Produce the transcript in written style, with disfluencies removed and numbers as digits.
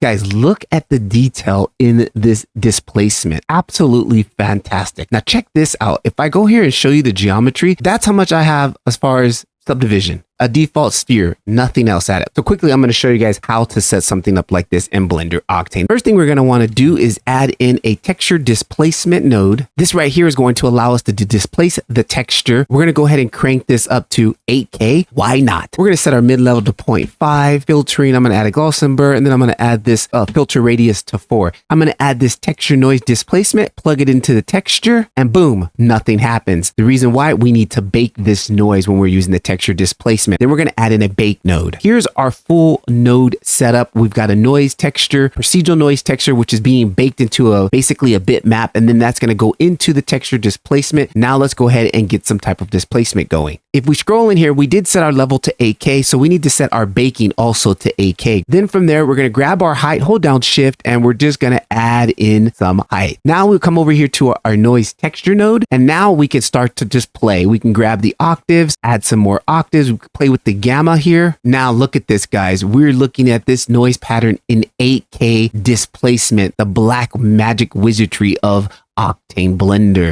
Guys, look at the detail in this displacement. Absolutely fantastic. Now check this out. If I go here and show you the geometry, that's how much I have as far as subdivision. A default sphere, nothing else at it. So quickly, I'm going to show you guys how to set something up like this in Blender Octane. First thing we're going to want to do is add in a texture displacement node. This right here is going to allow us to displace the texture. We're going to go ahead and crank this up to 8K. Why not? We're going to set our mid-level to 0.5. Filtering, I'm going to add a Gaussian blur, and then I'm going to add this filter radius to 4. I'm going to add this texture noise displacement, plug it into the texture, and boom, nothing happens. The reason why, we need to bake this noise when we're using the texture displacement. Then we're going to add in a bake node. Here's our full node setup. We've got a noise texture, procedural noise texture, which is being baked into basically a bitmap, and then that's going to go into the texture displacement. Now let's go ahead and get some type of displacement going. If we scroll in here, we did set our level to 8K, so we need to set our baking also to 8K. Then from there, we're going to grab our height, hold down shift, and we're just going to add in some height. Now we'll come over here to our noise texture node, and now we can start to just play. We can grab the octaves, add some more octaves, we can play with the gamma here. Now look at this, guys. We're looking at this noise pattern in 8K displacement, the black magic wizardry of Octane Blender.